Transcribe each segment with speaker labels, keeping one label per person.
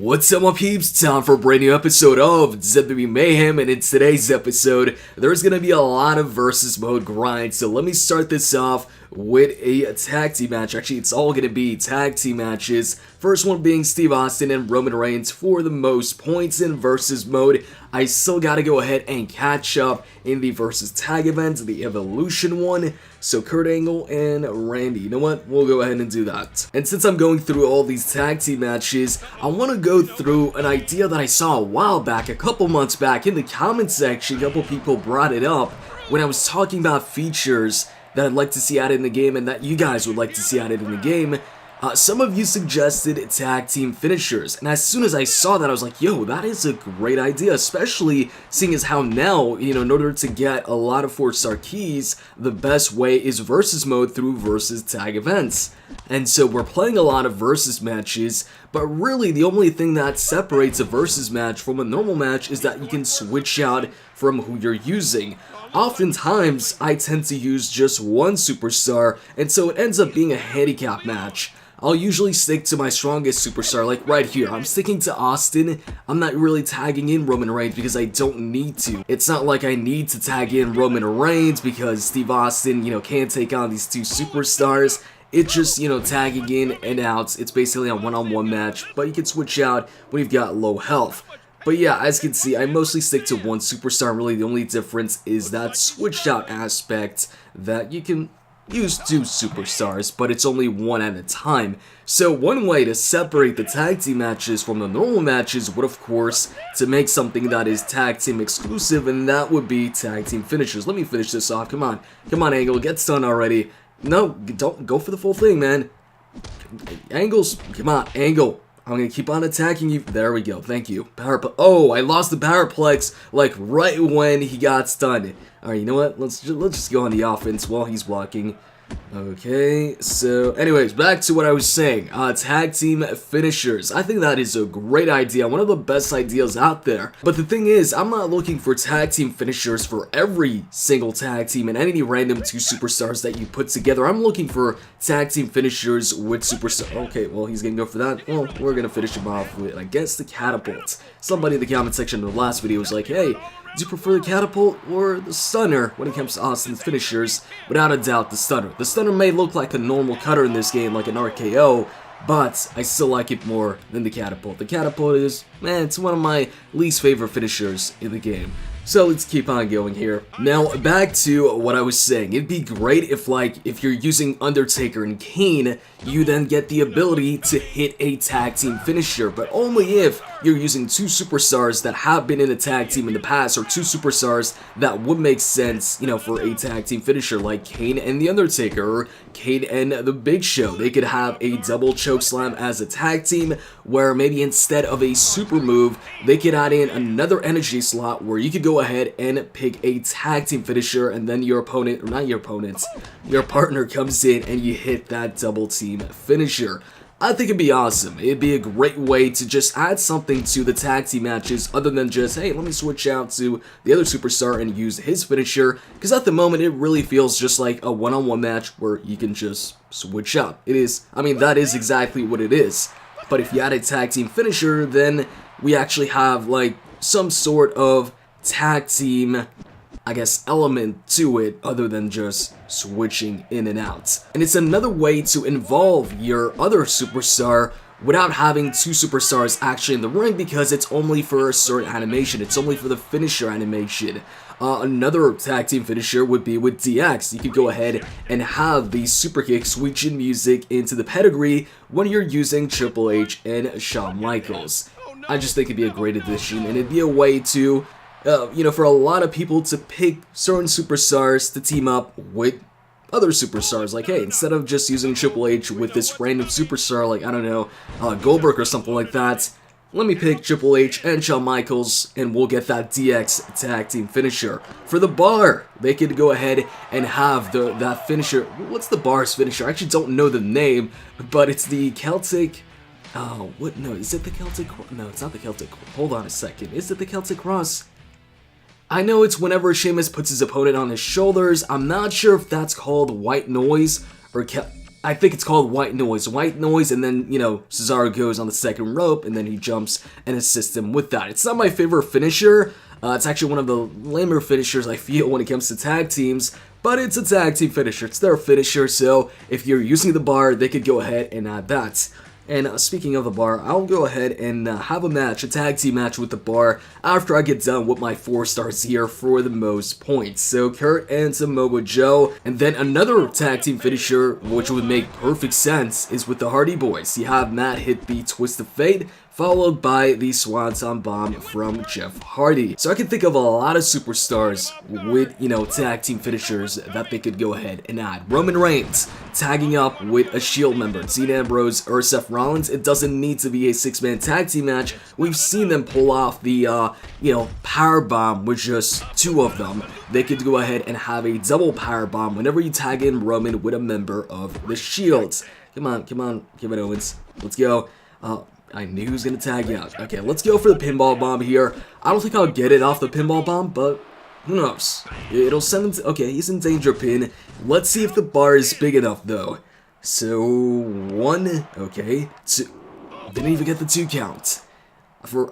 Speaker 1: What's up, my peeps? Time for a brand new episode of WWE Mayhem, and in today's episode, there's gonna be a lot of versus mode grind. So let me start this off with a tag team match. Actually, it's all gonna be tag team matches. First one being Steve Austin and Roman Reigns for the most points in versus mode. I still gotta go ahead and catch up in the versus tag event, the Evolution one. So Kurt Angle and Randy. You know what? We'll go ahead and do that. And since I'm going through all these tag team matches, I want to go through an idea that I saw a while back, a couple months back in the comment section. A couple people brought it up when I was talking about features that I'd like to see added in the game and that you guys would like to see added in the game. Some of you suggested tag team finishers, and as soon as I saw that, I was like, yo, that is a great idea, especially seeing as how now, in order to get a lot of 4-star keys, the best way is versus mode through versus tag events. And so we're playing a lot of versus matches, but really the only thing that separates a versus match from a normal match is that you can switch out from who you're using. Oftentimes, I tend to use just one superstar, and so it ends up being a handicap match. I'll usually stick to my strongest superstar, like right here. I'm sticking to Austin. I'm not really tagging in Roman Reigns because I don't need to. It's not like I need to tag in Roman Reigns because Steve Austin, can't take on these two superstars. It's just, tagging in and out. It's basically a one-on-one match, but you can switch out when you've got low health. But yeah, as you can see, I mostly stick to one superstar. Really, the only difference is that switched out aspect that you can use two superstars, but it's only one at a time. So one way to separate the tag team matches from the normal matches would, of course, to make something that is tag team exclusive, and that would be tag team finishers. Let me finish this off. Come on, Angle, get stunned already. No, don't go for the full thing, man. Angles, come on, Angle. I'm gonna keep on attacking you. There we go. Thank you. Oh, I lost the Powerplex like right when he got stunned. All right, you know what? Let's just go on the offense while he's blocking. Okay, so anyways, back to what I was saying. Tag team finishers. I think that is a great idea, one of the best ideas out there. But the thing is, I'm not looking for tag team finishers for every single tag team and any random two superstars that you put together. I'm looking for tag team finishers with superstar. Okay, well, he's gonna go for that. Well, we're gonna finish him off with, I guess, the catapult. Somebody in the comment section of the last video was like, hey, do you prefer the catapult or the stunner when it comes to Austin's finishers? Without a doubt, the stunner. The stunner may look like a normal cutter in this game, like an RKO, but I still like it more than the catapult. The catapult is, man, it's one of my least favorite finishers in the game. So let's keep on going here. Now, back to what I was saying. It'd be great if you're using Undertaker and Kane, you then get the ability to hit a tag team finisher, but only if you're using two superstars that have been in a tag team in the past, or two superstars that would make sense, for a tag team finisher, like Kane and The Undertaker, or Kane and The Big Show. They could have a double chokeslam as a tag team, where maybe instead of a super move, they could add in another energy slot where you could go ahead and pick a tag team finisher, and then your opponent, or not your opponent, your partner comes in and you hit that double team finisher. I think it'd be awesome. It'd be a great way to just add something to the tag team matches other than just, hey, let me switch out to the other superstar and use his finisher, because at the moment it really feels just like a one-on-one match where you can just switch out. It is, I mean, that is exactly what it is. But if you add a tag team finisher, then we actually have like some sort of tag team, I guess, element to it other than just switching in and out. And it's another way to involve your other superstar without having two superstars actually in the ring, because it's only for a certain animation. It's only for the finisher animation. Another tag team finisher would be with DX. You could go ahead and have the Superkick switch in music into the pedigree when you're using Triple H and Shawn Michaels. I just think it'd be a great addition, and it'd be a way to for a lot of people to pick certain superstars to team up with other superstars. Like, hey, instead of just using Triple H with this random superstar, like, I don't know, Goldberg or something like that, let me pick Triple H and Shawn Michaels, and we'll get that DX tag team finisher. For the bar, they could go ahead and have that finisher. What's the bar's finisher? I actually don't know the name, but it's the Celtic... Oh, what? No, is it the Celtic... No, it's not the Celtic... Hold on a second. Is it the Celtic Cross? I know it's whenever Sheamus puts his opponent on his shoulders. I'm not sure if that's called white noise or I think it's called white noise. White noise, and then, you know, Cesaro goes on the second rope, and then he jumps and assists him with that. It's not my favorite finisher. It's actually one of the lamer finishers, I feel, when it comes to tag teams. But it's a tag team finisher. It's their finisher, so if you're using the bar, they could go ahead and add that. And speaking of the bar, I'll go ahead and have a match, a tag team match with the bar after I get done with my 4 stars here for the most points. So Kurt and Samoa Joe, and then another tag team finisher, which would make perfect sense, is with the Hardy Boys. You have Matt hit the Twist of Fate, followed by the Swanton Bomb from Jeff Hardy. So I can think of a lot of superstars with, you know, tag team finishers that they could go ahead and add. Roman Reigns tagging up with a Shield member, Dean Ambrose or Seth Rollins. It doesn't need to be a 6-man tag team match. We've seen them pull off the, you know, power bomb with just 2 of them. They could go ahead and have a double power bomb whenever you tag in Roman with a member of the Shields. Come on, Kevin Owens, let's go. I knew he was going to tag out. Okay, let's go for the Pinball Bomb here. I don't think I'll get it off the Pinball Bomb, but who knows? It'll send him to... Okay, he's in danger pin. Let's see if the bar is big enough, though. So, 1, okay, 2. Didn't even get the 2 count.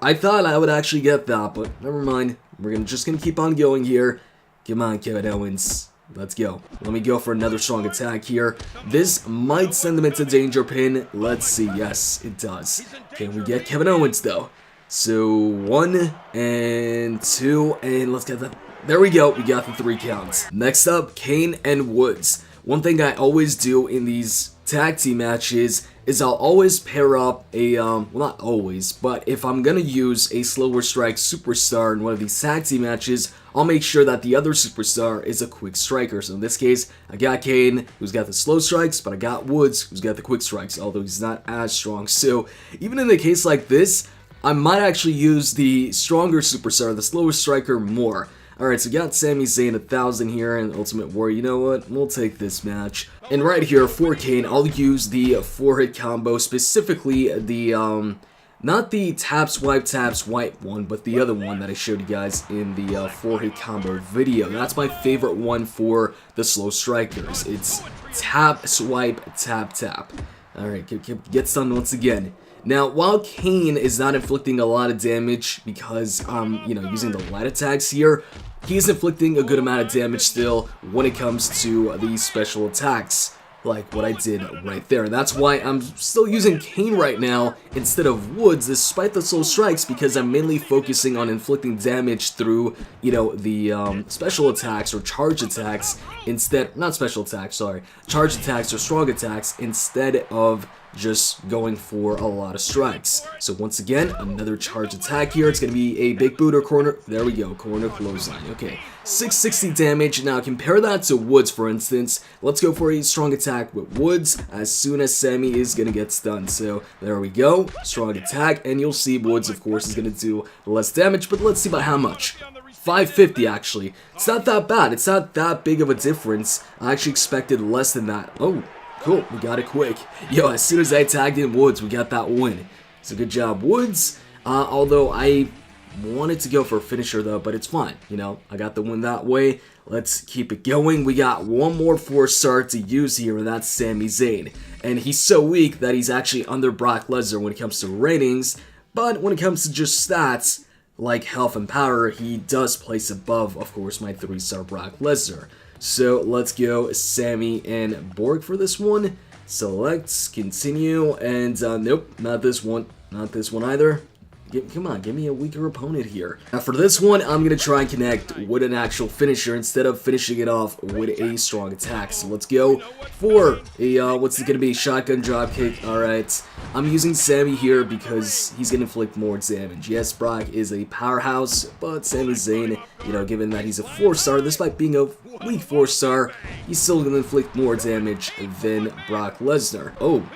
Speaker 1: I thought I would actually get that, but never mind. We're just going to keep on going here. Come on, Kevin Owens. Let's go. Let me go for another strong attack here. This might send them into danger pin. Let's see. Yes, it does. Can we get Kevin Owens, though? So, 1 and 2, and let's get that. There we go. We got the 3 counts. Next up, Kane and Woods. One thing I always do in these tag team matches is I'll always pair up a, well, not always, but if I'm gonna use a slower strike superstar in one of these tag team matches, I'll make sure that the other superstar is a quick striker. So in this case, I got Kane, who's got the slow strikes, but I got Woods, who's got the quick strikes, although he's not as strong. So even in a case like this, I might actually use the stronger superstar, the slower striker, more. Alright, so we got Sami Zayn 1000 here and Ultimate Warrior. You know what? We'll take this match. And right here for Kane, I'll use the 4-hit combo, specifically the, not the tap swipe one, but the other one that I showed you guys in the 4-hit combo video. That's my favorite one for the slow strikers. It's tap, swipe, tap, tap. Alright, get stunned once again. Now, while Kane is not inflicting a lot of damage because I'm, you know, using the light attacks here, he's inflicting a good amount of damage still when it comes to these special attacks, like what I did right there. And that's why I'm still using Kane right now instead of Woods, despite the slow strikes, because I'm mainly focusing on inflicting damage through, you know, the special attacks or charge attacks instead, not special attacks, sorry, charge attacks or strong attacks instead of just going for a lot of strikes. So once again, another charge attack here. It's going to be a big boot or corner. There we go, corner clothesline. Okay, 660 damage. Now compare that to Woods, for instance. Let's go for a strong attack with Woods as soon as Sami is going to get stunned. So there we go, strong attack, and you'll see Woods, of course, is going to do less damage, but let's see about how much. 550 actually. It's not that bad. It's not that big of a difference. I actually expected less than that. Oh, cool, we got it quick. Yo, as soon as I tagged in Woods, we got that win. So good job, Woods. Although I wanted to go for a finisher though, but it's fine. You know, I got the win that way. Let's keep it going. We got one more 4-star to use here, and that's Sami Zayn. And he's so weak that he's actually under Brock Lesnar when it comes to ratings, but when it comes to just stats, like health and power, he does place above, of course, my 3-star Brock Lesnar. So let's go Sami and Borg for this one. Select, continue, and nope, not this one. Not this one either. Come on, give me a weaker opponent here. Now for this one, I'm going to try and connect with an actual finisher instead of finishing it off with a strong attack. So let's go for a, what's it going to be? Shotgun dropkick. Alright, I'm using Sami here because he's going to inflict more damage. Yes, Brock is a powerhouse, but Sami Zayn, you know, given that he's a 4-star, despite being a weak 4-star, he's still going to inflict more damage than Brock Lesnar. Oh.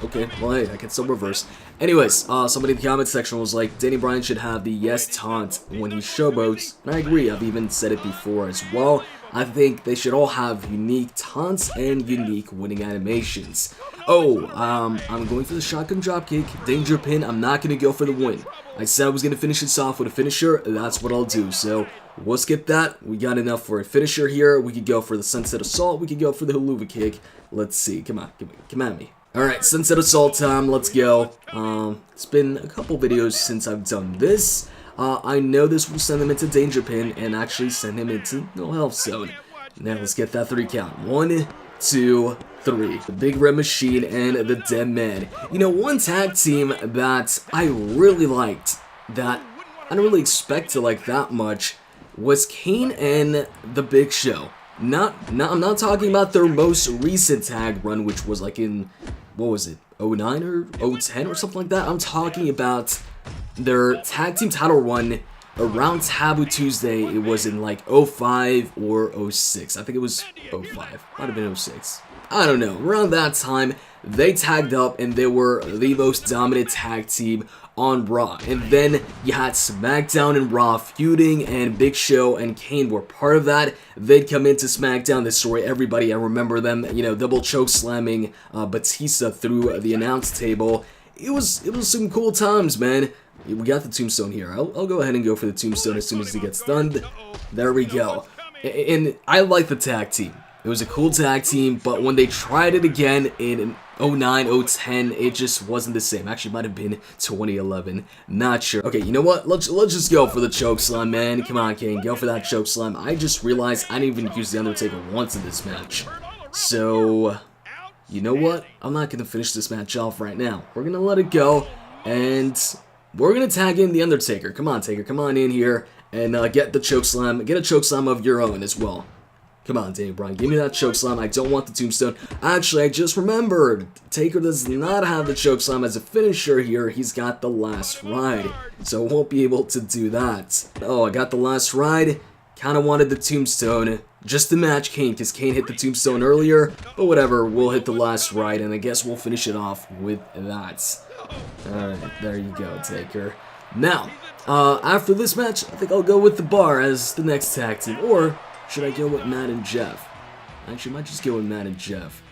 Speaker 1: Okay, well hey, I can still reverse. Anyways, somebody in the comment section was like, Danny Bryan should have the yes taunt when he showboats, and I agree, I've even said it before as well. I think they should all have unique taunts and unique winning animations. Oh, I'm going for the shotgun dropkick, danger pin. I'm not going to go for the win. I said I was going to finish this off with a finisher, that's what I'll do. So we'll skip that. We got enough for a finisher here. We could go for the Sunset Assault. We could go for the Haluva Kick. Let's see. Come on. Come at me. Alright, Sunset Assault time. Let's go. It's been a couple videos since I've done this. I know this will send him into Danger Pin and actually send him into No Health Zone. Now let's get that 3 count. 1, 2, 3. The Big Red Machine and the Dead Man. You know, one tag team that I really liked, that I didn't really expect to like that much, was Kane and the Big Show. I'm not talking about their most recent tag run, which was like in, what was it, 09 or 010 or something like that. I'm talking about their tag team title run around Taboo Tuesday. It was in like 05 or 06. I think it was 05. Might have been 06. I don't know. Around that time, they tagged up and they were the most dominant tag team on Raw. And then you had SmackDown and Raw feuding, and Big Show and Kane were part of that. They'd come into SmackDown, destroy everybody. I remember them, you know, double choke slamming Batista through the announce table. It was some cool times, man. We got the Tombstone here. I'll go ahead and go for the Tombstone as soon as he gets stunned. There we go. And I like the tag team. It was a cool tag team, but when they tried it again in 09, 010, it just wasn't the same. Actually, it might have been 2011. Not sure. Okay, you know what? Let's just go for the Chokeslam, man. Come on, Kane. Go for that Chokeslam. I just realized I didn't even use the Undertaker once in this match. So, you know what? I'm not going to finish this match off right now. We're going to let it go, and we're going to tag in the Undertaker. Come on, Taker. Come on in here and get the Chokeslam. Get a Chokeslam of your own as well. Come on, Daniel Bryan, give me that Chokeslam. I don't want the Tombstone. Actually, I just remembered, Taker does not have the Chokeslam as a finisher here. He's got the Last Ride, so won't be able to do that. Oh, I got the Last Ride. Kind of wanted the Tombstone just to match Kane, because Kane hit the Tombstone earlier. But whatever, we'll hit the Last Ride, and I guess we'll finish it off with that. Alright, there you go, Taker. Now, after this match, I think I'll go with the Bar as the next tag team, or should I go with Matt and Jeff? Actually, I might just go with Matt and Jeff.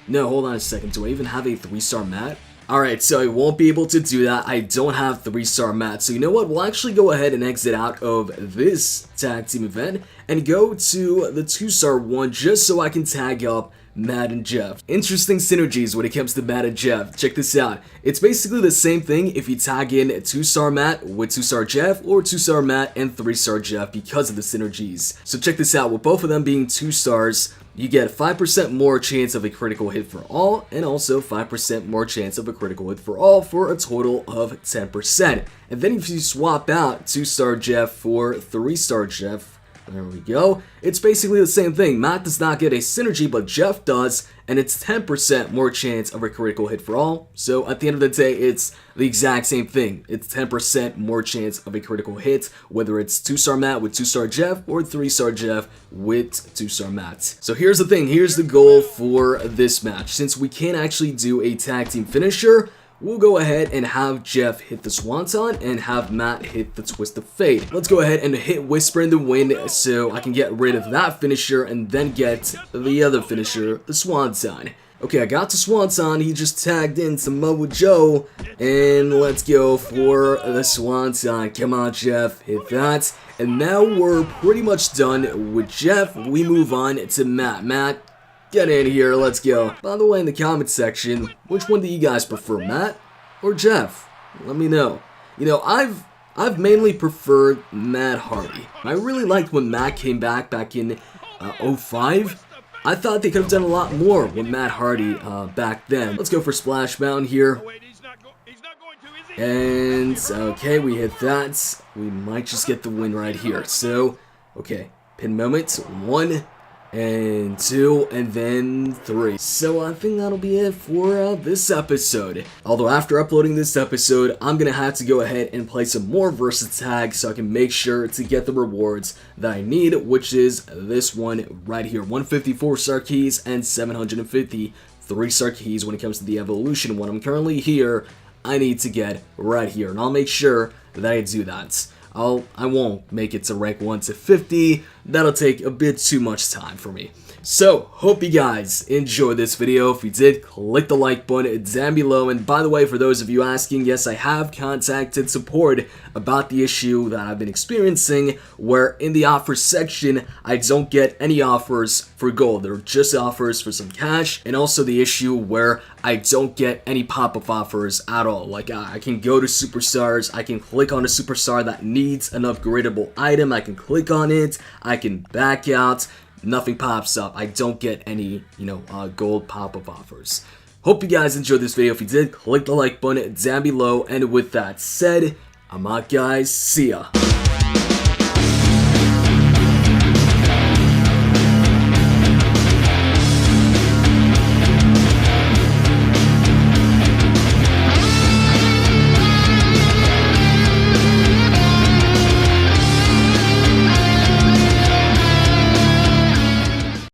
Speaker 1: No, hold on a second. Do I even have a 3-star Matt? Alright, so I won't be able to do that. I don't have 3-star Matt. So you know what? We'll actually go ahead and exit out of this tag team event and go to the 2-star one just so I can tag up Matt and Jeff. Interesting synergies when it comes to Matt and Jeff. Check this out. It's basically the same thing if you tag in 2-star Matt with 2-star Jeff, or 2-star Matt and 3-star Jeff, because of the synergies. So check this out. With both of them being 2 stars, you get 5% more chance of a critical hit for all, and also 5% more chance of a critical hit for all, for a total of 10%. And then if you swap out 2-star Jeff for 3-star Jeff, there we go. It's basically the same thing. Matt does not get a synergy, but Jeff does, and it's 10% more chance of a critical hit for all. So at the end of the day, it's the exact same thing. It's 10% more chance of a critical hit, whether it's 2-star Matt with 2-star Jeff, or 3-star Jeff with 2-star Matt. So here's the thing. Here's the goal for this match. Since we can't actually do a tag team finisher, we'll go ahead and have Jeff hit the Swanton and have Matt hit the Twist of Fate. Let's go ahead and hit Whisper in the Wind so I can get rid of that finisher and then get the other finisher, the Swanton. Okay, I got the Swanton. He just tagged in Samoa Joe, and let's go for the Swanton. Come on, Jeff, hit that. And now we're pretty much done with Jeff. We move on to Matt. Matt, get in here, let's go. By the way, in the comment section, which one do you guys prefer, Matt or Jeff? Let me know. You know, I've mainly preferred Matt Hardy. I really liked when Matt came back in 05. I thought they could have done a lot more with Matt Hardy back then. Let's go for Splash Mountain here. And, okay, we hit that. We might just get the win right here. So, okay, pin moment, 1, and 2, and then 3. So I think that'll be it for this episode. Although after uploading this episode, I'm gonna have to go ahead and play some more Versus Tag so I can make sure to get the rewards that I need, which is this one right here. 150 4-star keys and 750 3-star keys when it comes to the Evolution one. I'm currently here. I need to get right here, and I'll make sure that I do that. I won't make it to rank 1 to 50, that'll take a bit too much time for me. So, hope you guys enjoyed this video. If you did, click the like button down below. And by the way, for those of you asking, yes, I have contacted support about the issue that I've been experiencing, where in the offers section, I don't get any offers for gold. They're just offers for some cash. And also the issue where I don't get any pop-up offers at all. Like, I can go to superstars, I can click on a superstar that needs an upgradable item, I can click on it, I can back out. Nothing pops up. I don't get any, gold pop-up offers. Hope you guys enjoyed this video. If you did, click the like button down below. And with that said, I'm out, guys. See ya.